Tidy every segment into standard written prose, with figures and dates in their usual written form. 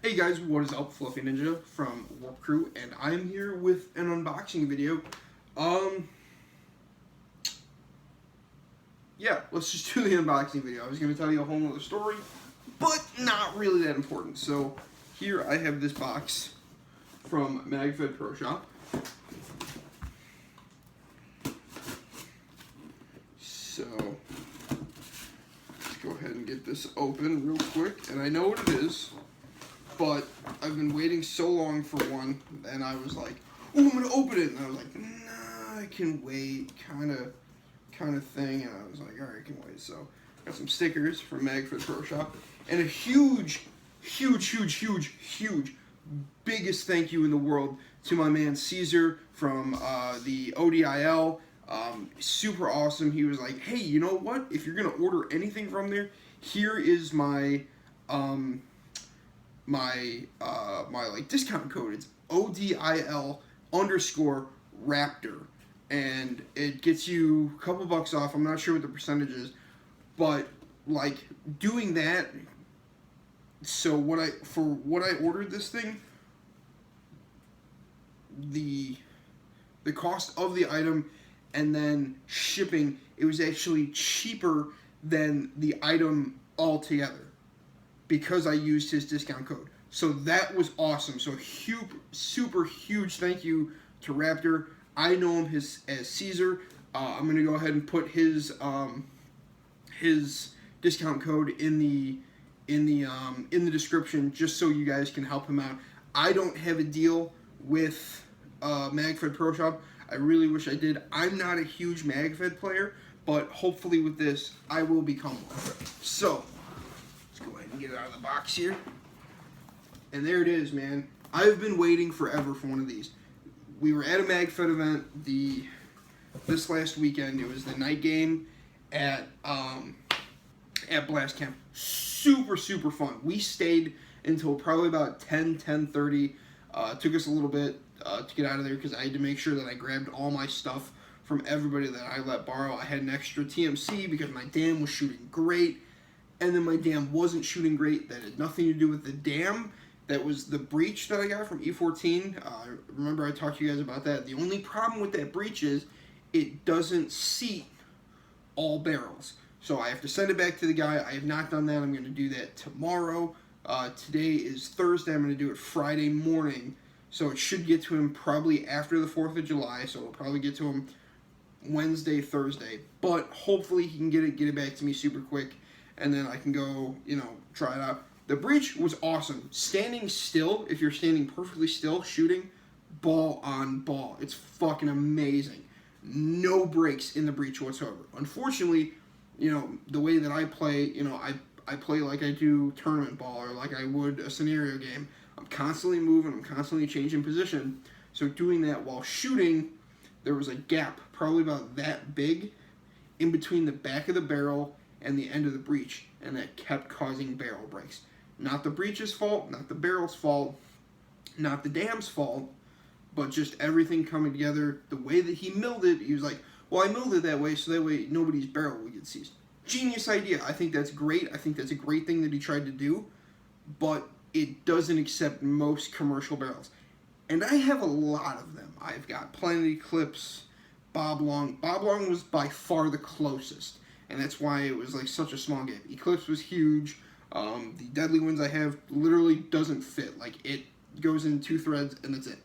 Hey guys, what is up? Fluffy Ninja from Warp Crew, and I'm here with an unboxing video. Yeah, let's just do the unboxing video. I was going to tell you a whole nother story, but not really that important. So, here I have this box from MagFed Pro Shop. So, let's go ahead and get this open real quick, and I know what it is. But I've been waiting so long for one, and I was like, "Oh, I'm gonna open it," and I was like, "Nah, I can wait," kind of thing. And I was like, "All right, I can wait." So, got some stickers from MagFed Pro Shop, and a huge, biggest thank you in the world to my man Caesar from the ODIL. Super awesome. He was like, "Hey, you know what? If you're gonna order anything from there, here is my like discount code. It's ODIL_Raptor, and it gets you a couple bucks off. I'm not sure what the percentage is, but like doing that. So what I ordered this thing, the cost of the item and then shipping, it was actually cheaper than the item altogether, because I used his discount code. So that was awesome. So super huge thank you to Raptor. I know him as Caesar. I'm gonna go ahead and put his discount code in the description, just so you guys can help him out. I don't have a deal with MagFed Pro Shop. I really wish I did. I'm not a huge MagFed player, but hopefully with this, I will become one. So, let's go ahead and get it out of the box here. And there it is, man. I've been waiting forever for one of these. We were at a MagFed event this last weekend. It was the night game at Blast Camp. Super fun. We stayed until probably about 10:30. It took us a little bit to get out of there because I had to make sure that I grabbed all my stuff from everybody that I let borrow. I had an extra TMC because my dam was shooting great. And then my dam wasn't shooting great. That had nothing to do with the dam. That was the breech that I got from E14. Remember I talked to you guys about that. The only problem with that breech is it doesn't seat all barrels. So I have to send it back to the guy. I have not done that. I'm going to do that tomorrow. Today is Thursday. I'm going to do it Friday morning. So it should get to him probably after the 4th of July. So it'll probably get to him Wednesday, Thursday. But hopefully he can get it back to me super quick. And then I can go, try it out. The breech was awesome. Standing still, if you're standing perfectly still, shooting, ball on ball. It's fucking amazing. No breaks in the breech whatsoever. Unfortunately, the way that I play, I play like I do tournament ball or like I would a scenario game. I'm constantly moving. I'm constantly changing position. So doing that while shooting, there was a gap probably about that big in between the back of the barrel and the end of the breech, and that kept causing barrel breaks. Not the breech's fault, not the barrel's fault, not the dam's fault, but just everything coming together. The way that he milled it, he was like, well, I milled it that way so that way nobody's barrel would get seized. Genius idea. I think that's great. I think that's a great thing that he tried to do, but it doesn't accept most commercial barrels. And I have a lot of them. I've got Plenty Clips, Bob Long. Bob Long was by far the closest, and that's why it was like such a small gap. Eclipse was huge. The Deadly Winds I have literally doesn't fit. Like, it goes in 2 threads and that's it.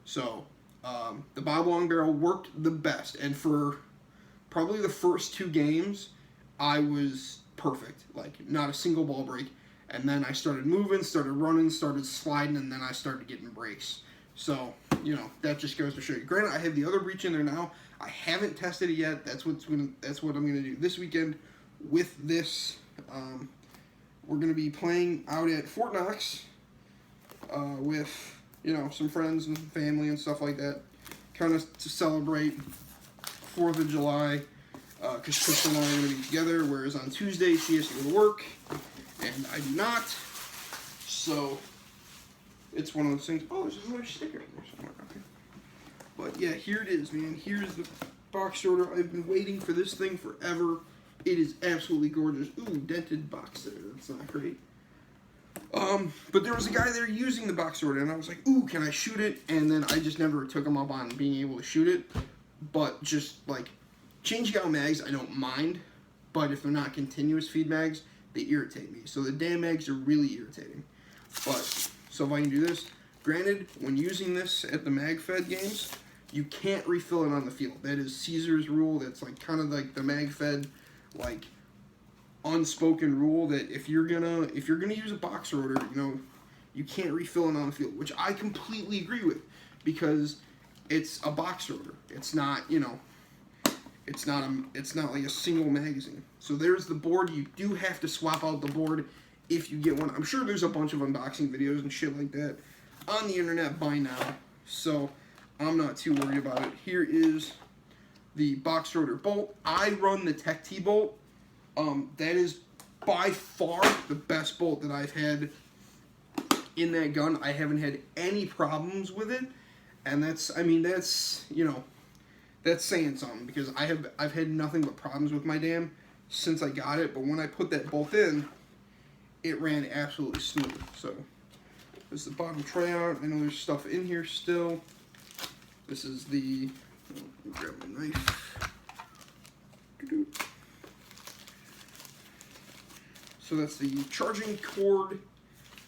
So, the Bob Long barrel worked the best, and for probably the first 2 games, I was perfect. Like, not a single ball break. And then I started moving, started running, started sliding, and then I started getting breaks. So, that just goes to show you. Granted, I have the other breech in there now. I haven't tested it yet. That's what I'm going to do this weekend with this. We're going to be playing out at Fort Knox with, some friends and family and stuff like that. Kind of to celebrate 4th of July, because Crystal and I are going to be together, whereas on Tuesday she has to go to work, and I do not. So, it's one of those things. Oh, there's another sticker in there somewhere. Okay. But yeah, here it is, man. Here's the box order. I've been waiting for this thing forever. It is absolutely gorgeous. Ooh, dented box there. That's not great. But there was a guy there using the box order, and I was like, ooh, can I shoot it? And then I just never took him up on being able to shoot it. But just, like, changing out mags, I don't mind. But if they're not continuous feed mags, they irritate me. So the damn mags are really irritating. But, so if I can do this, granted, when using this at the MagFed games, you can't refill it on the field. That is Caesar's rule. That's, like, kind of like the MagFed, like, unspoken rule that if you're gonna use a box order, you know, you can't refill it on the field, which I completely agree with, because it's a box order. It's not, you know, it's not like a single magazine. So there's the board. You do have to swap out the board if you get one. I'm sure there's a bunch of unboxing videos and shit like that on the internet by now, so I'm not too worried about it. Here is the box order bolt. I run the Tech T bolt. That is by far the best bolt that I've had in that gun. I haven't had any problems with it, and that's, you know, that's saying something, because I've had nothing but problems with my dam since I got it. But when I put that bolt in, it ran absolutely smooth. So this is the bottom tray out. I know there's stuff in here still. This is the, let me grab my knife. So that's the charging cord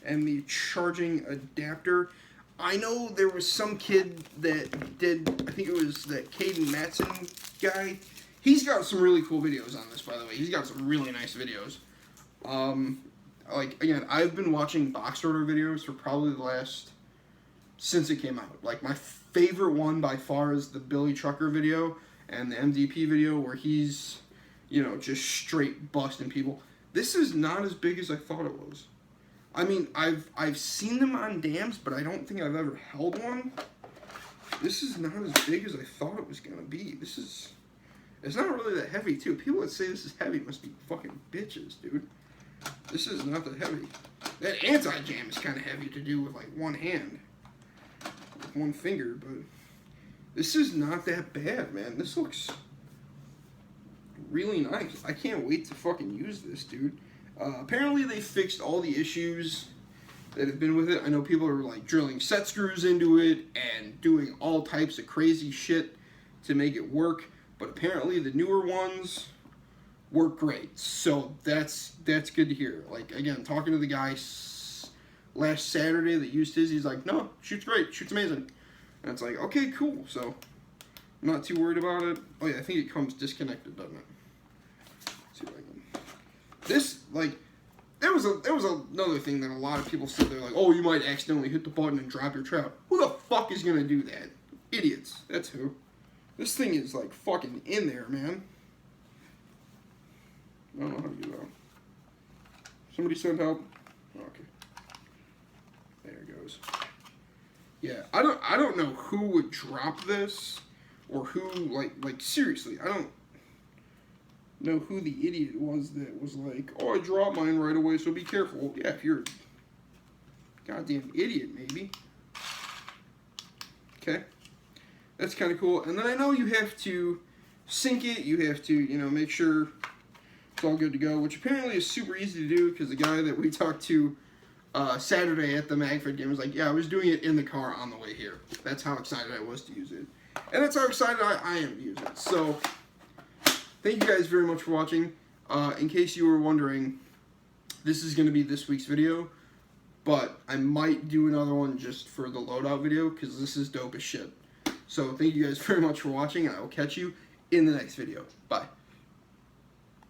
and the charging adapter. I know there was some kid that did, I think it was that Caden Matson guy. He's got some really cool videos on this, by the way. He's got some really nice videos. Like, again, I've been watching box order videos for probably the last, since it came out. Like, my favorite one by far is the Billy Trucker video and the MDP video where he's, you know, just straight busting people. This is not as big as I thought it was. I mean, I've seen them on dams, but I don't think I've ever held one. This is not as big as I thought it was gonna be. It's not really that heavy, too. People that say this is heavy must be fucking bitches, dude. This is not that heavy. That anti-jam is kind of heavy to do with, like, one hand. With one finger, but this is not that bad, man. This looks really nice. I can't wait to fucking use this, dude. Apparently they fixed all the issues that have been with it. I know people are like drilling set screws into it and doing all types of crazy shit to make it work, but apparently the newer ones work great. So that's good to hear. Like, again, talking to the guy last Saturday that used his, he's like, no, shoots great, shoots amazing. And it's like, okay, cool. So I'm not too worried about it. Oh yeah, I think it comes disconnected, doesn't it? Let's see if I can. This, like, there was another thing that a lot of people said. They're like, oh, you might accidentally hit the button and drop your trap. Who the fuck is gonna do that? Idiots. That's who. This thing is like fucking in there, man. I don't know how to do that. Somebody send help. Okay. There it goes. Yeah, I don't know who would drop this, or who, like seriously, I don't know who the idiot was that was like, oh, I dropped mine right away, so be careful. Yeah, if you're a goddamn idiot, maybe. Okay. That's kind of cool. And then I know you have to sync it. You have to, you know, make sure it's all good to go, which apparently is super easy to do, because the guy that we talked to Saturday at the MagFed game was like, yeah, I was doing it in the car on the way here. That's how excited I was to use it. And that's how excited I am to use it. So thank you guys very much for watching. In case you were wondering, this is going to be this week's video, but I might do another one just for the loadout video, because this is dope as shit. So thank you guys very much for watching, and I will catch you in the next video. Bye.